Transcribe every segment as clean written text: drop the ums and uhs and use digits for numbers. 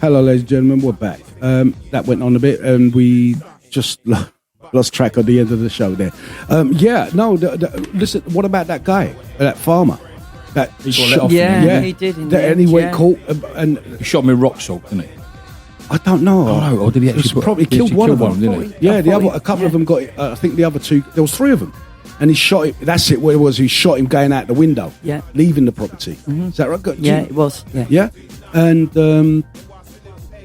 Hello, ladies and gentlemen, we're back. That went on a bit, and we just lost track of the end of the show there. Listen, what about that guy, that farmer? That he got let off. He did. And he went caught, and he shot him with rock salt, didn't he? I don't know. Oh, no, or did he actually probably killed one of them? Didn't he? Yeah, a couple of them got. I think the other two. There was three of them, and he shot him. That's it. What it was, he shot him going out the window. Yeah, leaving the property. Mm-hmm. Is that right? It was. Yeah, and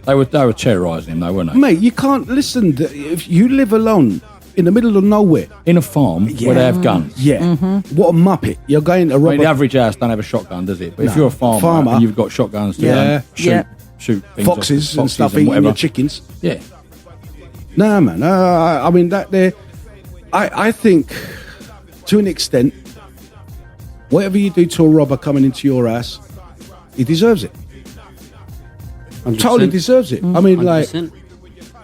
they were terrorising him, though, weren't they? Mate, you can't listen. If you live alone in the middle of nowhere, in a farm where they have guns. Yeah, what a muppet! You're going to rob. The average house don't have a shotgun, does it? But if you're a farmer and you've got shotguns to shoot things foxes and stuff, and eating your chickens. Yeah. No, man. I mean that there. I think, to an extent, whatever you do to a robber coming into your house, he deserves it. 100%. Totally deserves it. I mean, 100%.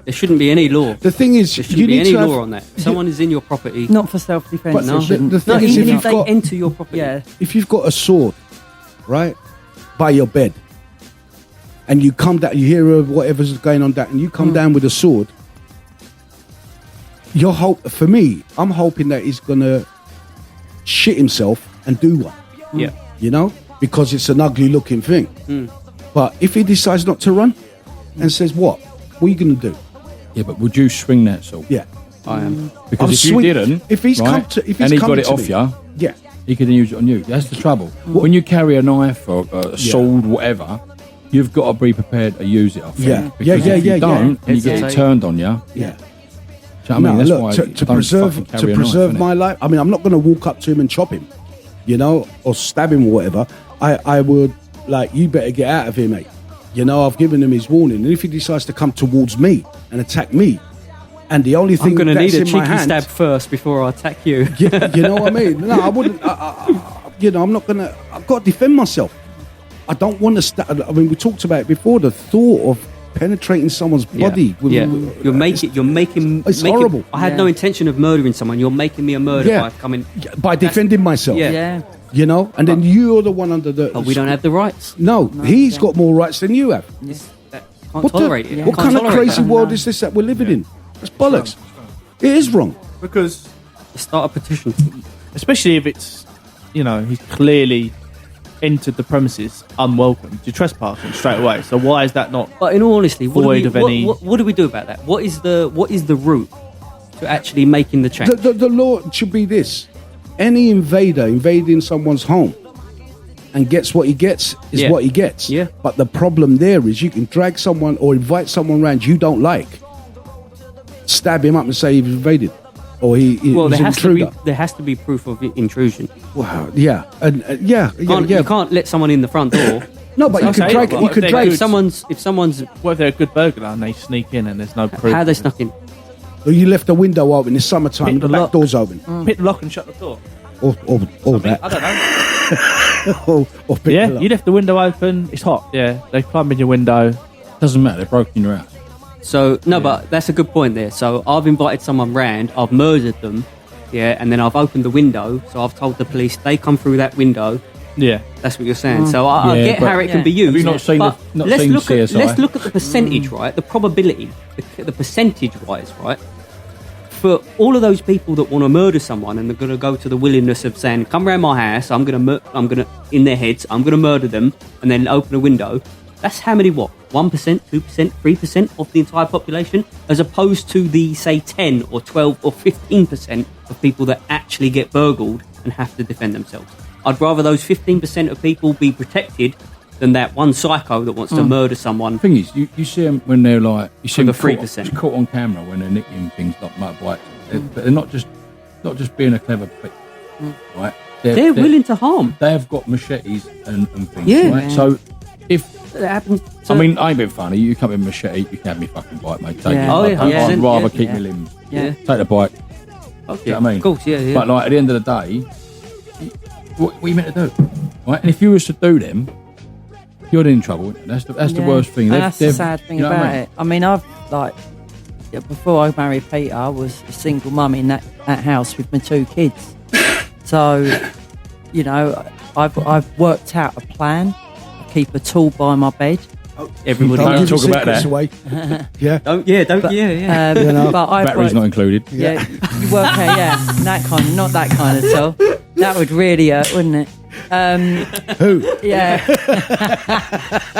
There shouldn't be any law. The thing is, there shouldn't be any law on that. If someone is in your property, not for self-defense. No, the thing is, even if they enter your property. Yeah. If you've got a sword, right, by your bed, and you come down, you hear whatever's going on down, and you come down with a sword. For me, I'm hoping that he's gonna shit himself and do one. Yeah. You know, because it's an ugly looking thing. But if he decides not to run and says, what are you gonna do? Yeah, but would you swing that sword? Yeah, I am. Because if you didn't, if he's come to, if he's and he come got it to off me, you, yeah, he could then use it on you. That's the trouble. When you carry a knife or a sword, whatever, you've got to be prepared to use it. I think. Yeah. Because if you don't, and you get it turned on you. Yeah. I mean, that's why to preserve my life. I mean, I'm not going to walk up to him and chop him, you know, or stab him or whatever. I would you better get out of here, mate. You know, I've given him his warning, and if he decides to come towards me and attack me, and the only thing I'm going to need a in my cheeky hand, stab first before I attack you. you know what I mean? No, I wouldn't. I'm not going to. I've got to defend myself. I don't want to stab. I mean, we talked about it before. The thought of penetrating someone's body. You're making. It's horrible. I had no intention of murdering someone. You're making me a murderer by coming. By defending myself. Yeah. You know, and then you're the one under the. But we don't have the rights. No, he's got more rights than you have. Can't tolerate it. What kind of crazy world is this that we're living in? It's bollocks. It is wrong. Because start a petition. Especially if it's, he's clearly entered the premises unwelcome. You're trespassing straight away. So why is that not? But in all honesty, what do we do about that? What is the route to actually making the change? The law should be this: any invader invading someone's home and gets what he gets is what he gets. Yeah. But the problem there is you can drag someone or invite someone around you don't like, stab him up and say he's invaded. Or he's an intruder. There has to be proof of intrusion. Wow, yeah, and You can't let someone in the front door. No, but you could drag. You could drag. If someone's. What if they're a good burglar and they sneak in and there's no proof? How they snuck in? Or you left the window open. It's summertime. The back door's open. Pick the lock and shut the door. Or that. I don't know. or pick the lock. You left the window open. It's hot. Yeah, they climb in your window. Doesn't matter. They broke in your house. So but that's a good point there. So I've invited someone round, I've murdered them, and then I've opened the window. So I've told the police they come through that window. Yeah, that's what you're saying. So I get how it can be used. Have you not seen CSI? Let's look at the percentage, right? The probability, the percentage-wise, right? For all of those people that want to murder someone and they're going to go to the willingness of saying, "Come round my house, I'm going to in their heads, I'm going to murder them," and then open a window. That's how many, 1%, 2%, 3% of the entire population, as opposed to the, say, 10 or 12 or 15% of people that actually get burgled and have to defend themselves. I'd rather those 15% of people be protected than that one psycho that wants to murder someone. The thing is, you see them when they're like... You see the them 3%. Caught on camera when they're nicking things like motorbikes. But they're not just being a clever prick, right? They're willing to harm. They have got machetes and things, Yeah. right? So if... That happens. I mean, I ain't being funny. You come in machete, you can have me fucking bite, mate. Take it. I'd rather keep my limbs. Yeah. Take the bite. Okay. Do you know what I mean? Of course, yeah. But like at the end of the day, what are you meant to do? Right? And if you was to do them, you're in trouble. That's the worst thing. And that's the sad thing about it. I mean, I've before I married Peter, I was a single mum in that house with my 2 kids. So, I've worked out a plan. I keep a tool by my bed. Everybody Don't Don't give talk your about secrets that. away. Yeah. But, You know, but I've Battery's worked, not included. Yeah, you work out, that kind, not that kind at all. That would really hurt, wouldn't it? Who? Yeah.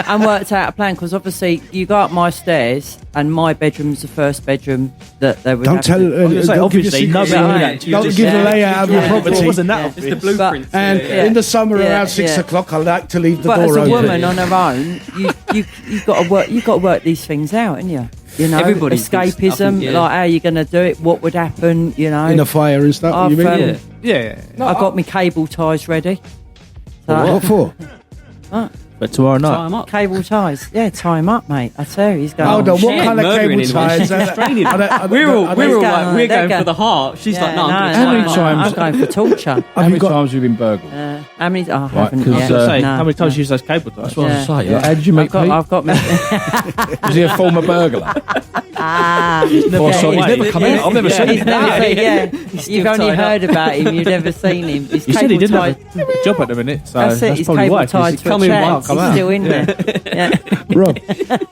And worked out a plan because obviously you go up my stairs and my bedroom's the first bedroom that they would Don't have tell. to, Don't give your obviously, secrets nobody away. knew that. Don't give the layout of your Yeah. property. It wasn't that Yeah. obvious. It's the blueprint. And in the summer Yeah, around 6 yeah. o'clock, I like to leave the But door as a open. woman on her own, you've got to work these things out, haven't you? You know, Everybody thinks- I escapism, think, yeah. like how you're going to do it, what would happen, you know. In a fire and stuff. I've, You mean? um, Yeah. I've got my cable ties ready. So, What for? But tomorrow night. Tie 'em up. cable ties, yeah, tie him up, mate. I tell you, he's going. Hold on, what Shit, kind of murdering cable anyone. ties? She's training. I don't- We're all He's we're going- going they're for going- the heart. She's like, no, no, I'm no, going How many to times- I'm going for torture. How many got- times have you been burgled? How many? I Right, haven't 'cause, I was yet. going to say, No, how many times no. you use those cable ties? That's what I was Yeah. saying. Like, how did you meet Pete? I've got my. Was he a former burglar? He's Oh, sorry, he's never come in. I've never seen He's him. never seen, yeah. still You've only tied up. heard about him. You've never seen him. His You said he cable didn't tied. have a job at the minute, so That's that's, it. His probably cable why. 'cause tied he's to a coming chair. won't He's come out. still in there. Yeah. Rob,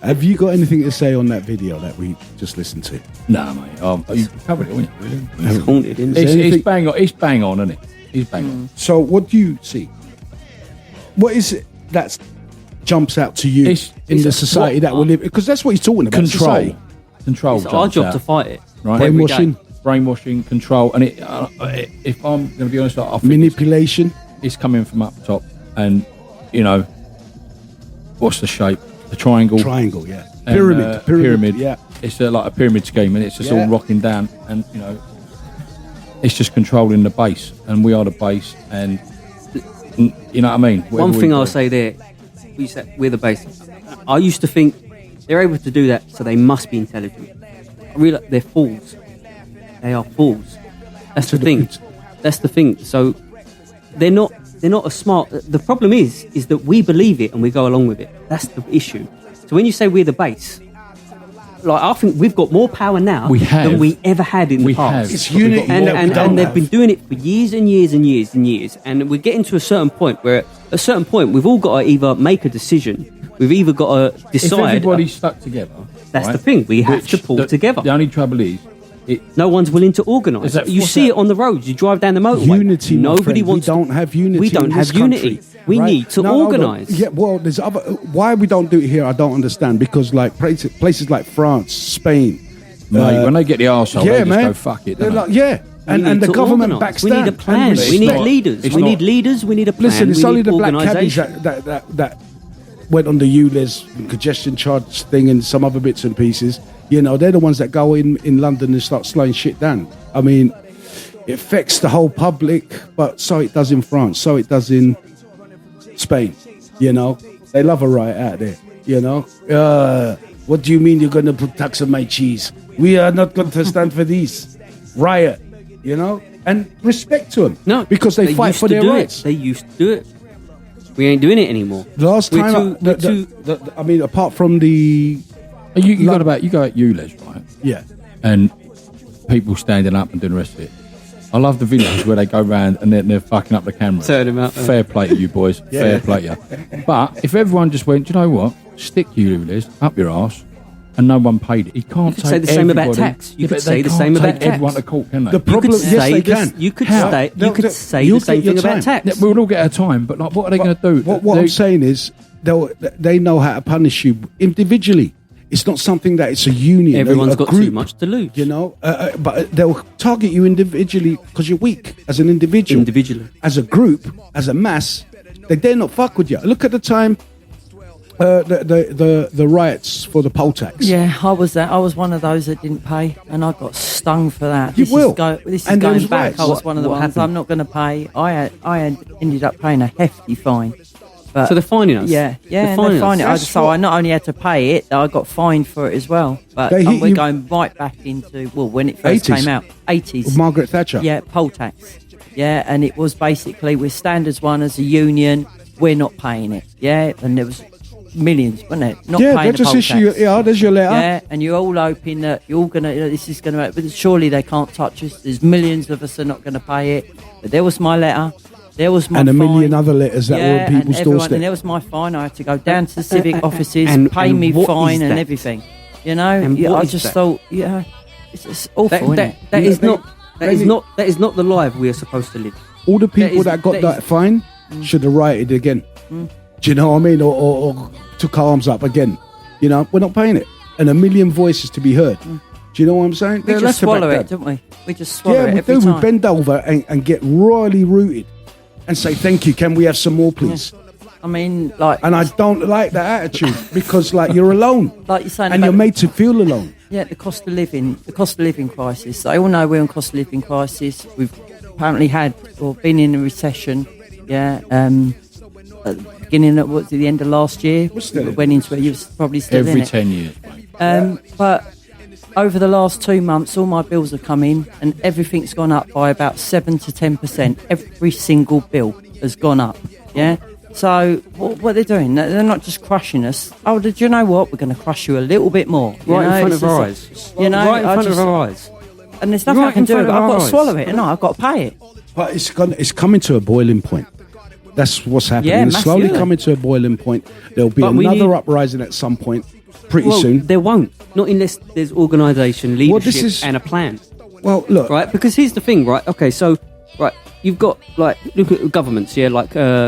have you got anything to say on that video that we just listened to? No, mate. You covered it, haven't you? Really? It's haunted, isn't it? It's anything- bang on. It's bang on, isn't it? He's bang on. So, what do you see? What is it that jumps out to you It's- in it's the a- society that we live? Because that's what he's talking about. Control. Society. Control. It's our jumps job out. to fight it. Right. Every Brainwashing, day. Brainwashing, control, and if I'm going to be honest, I think manipulation. it's coming from up top, and what's the shape? The triangle. Triangle, yeah. And, Pyramid. Yeah. It's like a pyramid scheme, and it's just Yeah. all rocking down, and it's just controlling the base, and we are the base, and you know what I mean. Whatever One we thing do. I'll say there, we said we're the base. I used to think they're able to do that, so they must be intelligent. I realize they're fools. They are fools. That's the thing. That's the thing. So they're not as smart. The problem is that we believe it and we go along with it. That's the issue. So when you say we're the base, like I think we've got more power now We have. than we ever had in the We past. have. It's unity And, that we and, don't and they've have. been doing it for years and years and years and years. And we're getting to a certain point where, at a certain point, we've all got to either make a decision. We've either got to If decide. everybody's stuck together, That's right, the thing. We have which to pull together. The only trouble is, No one's willing to organise. Is that- You what's see that? it on the roads. You drive down the motorway. Unity, my Nobody friend. wants. We don't have unity. We don't in have this unity. country, We right? need to No, hold on. organise. Yeah, well, there's other. Why we don't do it here, I don't understand. Because like places like France, Spain, mate, when they get the arsehole, yeah, they just man, go fuck it. They're don't like, they? yeah, We and need the to government organise. backs We down. need a and plan. We need respect. leaders. It's We not- need leaders. We need a plan. Listen, it's we only need the black cabbies organisation. that went on the ULEZ congestion charge thing and some other bits and pieces. You know, they're the ones that go in London and start slowing shit down. I mean, it affects the whole public, but so it does in France, so it does in Spain. You know, they love a riot out there. You know, what do you mean you're going to put tax on my cheese? We are not going to stand for these riot. You know, and respect to them. No, because they fight used for to their do rights. It. They used to do it. We ain't doing it anymore. The last We're time, too- I mean, apart from the You go at ULEZ, right? yeah, And people standing up and doing the rest of it. I love the videos where they go round and they're fucking up the camera. Turn 'em out. Fair play to you boys. Fair play to you. But if everyone just went, do you know what? Stick ULEZ up your arse, and no one paid it. You can't could say the same about tax. You could say the same about tax. Everyone to court, can they? The problem- You could yes, say they this- can. You could How? say. They'll- You could they'll- say you'll the same get your thing about time. tax. We'll all get our time, but like, what are they going to do? What I'm saying is, they know how to punish you individually. It's not something that it's a union. Everyone's a got group, too much to lose. you know. But they'll target you individually because you're weak as an individual. Individually. As a group, as a mass, they dare not fuck with you. Look at the time, the riots for the poll tax. Yeah, I was that. I was one of those that didn't pay, and I got stung for that. You will. This is And there going was back. riots. I was one of the What ones. happened? I'm not going to pay. I had ended up paying a hefty fine. But So they're fining us. yeah, They're they're fining us. it. So I not only had to pay it, I got fined for it as well. But They hit we're you- going right back into when it first 80s. came out, 80s. Margaret Thatcher. Yeah, poll tax. Yeah, and it was basically with Standards One as a union, we're not paying it. Yeah, and there was millions, wasn't it? Not Yeah, paying they the just poll issue. tax. Yeah, there's your letter. Yeah, and you're all hoping that you're all gonna. This is gonna. But surely they can't touch us. There's millions of us are not gonna pay it. But there was my letter. There was my and a million fine. other letters that were on and people's everyone, doorstep. and there was my fine. I had to go down to the civic offices, and pay me what fine is and that? everything. You know, And what I is just that? thought, it's awful. isn't it? That is they- not. That is not. That is not the life we are supposed to live. All the people is- that got that that is- fine should have rioted again. Do you know what I mean? Or took arms up again. You know, we're not paying it. And a million voices to be heard. Do you know what I'm saying? We They'll just have to back swallow it, that. don't we? We just swallow Yeah, it we every do. time. We bend over and get royally rooted and say, thank you, can we have some more, please? I mean, like, And I don't like that attitude because, like, you're alone. like you're saying, And about you're made to feel alone. the cost of living crisis. They all know we're in cost of living crisis. We've apparently had or been in a recession. Yeah, at the beginning of the end of last year. We're still in Went into it. You're probably still in Every it. 10 years, mate. But over the last 2 months, all my bills have come in, and everything's gone up by about 7 to 10%. Every single bill has gone up. Yeah. So what they're doing? They're not just crushing us. Oh, do you know what? We're going to crush you a little bit more. You Right know, in front it's of our just- eyes. You know, right in I front just- of our eyes. and there's nothing Right I can in do. front I've of our got to eyes. swallow it, and I've got to pay it. But it's coming to a boiling point. That's what's happening. Yeah, It's slowly massively. coming to a boiling point. There'll be But we another need- uprising at some point pretty Well, soon. there won't. Not unless there's organisation, Well, this leadership, is- and a plan. Well, look, Right? Because here's the thing, right? Okay, so you've got look at governments, yeah,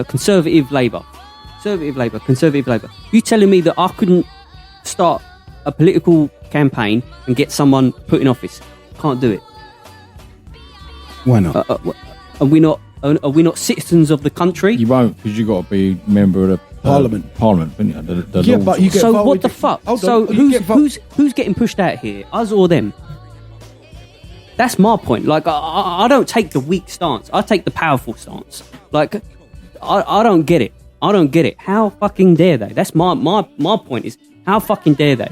Conservative Labour, Conservative Labour. You telling me that I couldn't start a political campaign and get someone put in office? Can't do it. why not? Are we not? Are we not citizens of the country? You won't, because you got to be member of the Parliament. Parliament, haven't you? The Yeah, Lords. but you get So voted- what the fuck? Hold on, So you get vo- who's getting pushed out here? Us or them? That's my point. Like I don't take the weak stance. I take the powerful stance. Like I don't get it. I don't get it. How fucking dare they? That's my point is how fucking dare they?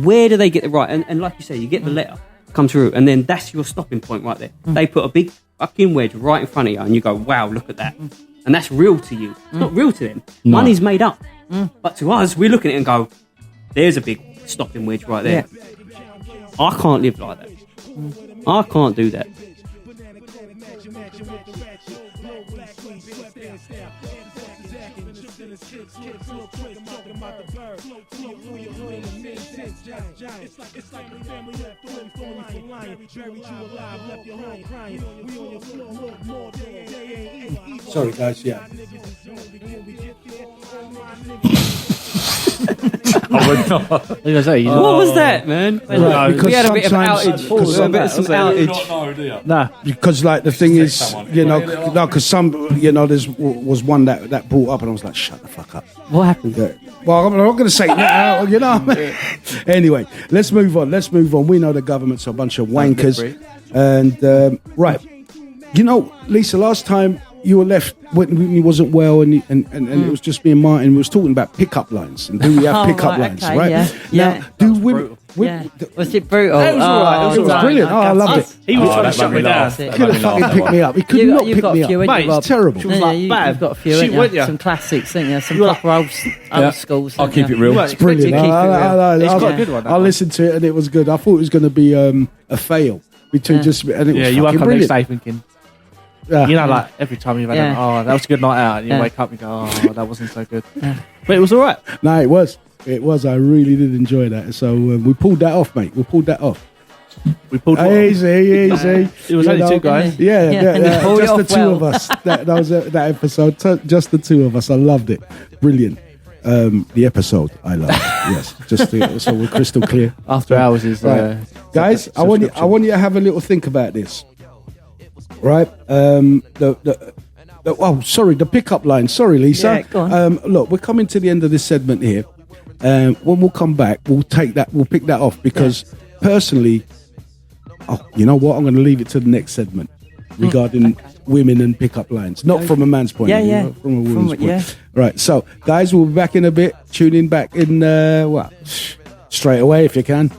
Where do they get it right? And like you say, you get the letter come through, and then that's your stopping point right there. They put a big fucking wedge right in front of you, and you go, wow, look at that. And that's real to you. It's not real to them. No. Money's made up. But to us, we look at it and go, there's a big stopping wedge right there. I can't live like that. I can't do that. Sorry, guys. Yeah. Like I say, What was that, man? Right, because we had a bit of sometimes- outage. because A bit of some outage. nah. Because like the thing is, you know, because there's was one that brought up, and I was like, shut the fuck up. What happened? Yeah. Well, I'm not going to say now, you know. Anyway, let's move on. We know the government's a bunch of wankers. And, right, you know, Lisa, last time you were left when he wasn't well and it was just me and Martin, we was talking about pickup lines. And do we have pickup lines, okay, right? yeah. Now, do women... Yeah. Was it brutal? It was all right, it was brilliant. Oh, I loved it. He was Oh, trying to that shut made me me down. laugh. He could have fucking picked me up. He could not You've pick got me a few, up. ain't Mate, you, Rob? It's terrible. She was like, bad. You've got a few, She ain't went, you? yeah. Some classics, ain't you? Some You were like- proper old schools. I'll ain't keep you? it real. Right. It's brilliant. To keep it real. It's quite a good one, that I one. listened to it and it was good. I thought it was going to be a fail between just and it Yeah, was you woke fucking up next brilliant. day thinking, Yeah. you know, like every time you've had Yeah. oh, that was a good night out, and you Yeah. wake up and go, oh, that wasn't so good. But it was all right. No, it was. It was. I really did enjoy that. So we pulled that off, mate. We pulled that off. We pulled one. Easy. It was You only know, two guys. Yeah, and you pulled it just the off two well. of us. That was that episode. Just the two of us. I loved it. Brilliant. The episode I loved. Yes, so we're crystal clear. After hours is Right. Guys, I want you to have a little think about this. Right? The pickup line. Sorry, Lisa. Yeah, go on. Look, we're coming to the end of this segment here. When we'll come back, we'll pick that off because personally, you know what? I'm going to leave it to the next segment regarding women and pickup lines. Not from a man's point of view, Yeah. but from a woman's point. Yeah. Right. So, guys, we'll be back in a bit. Tune in back in straight away if you can.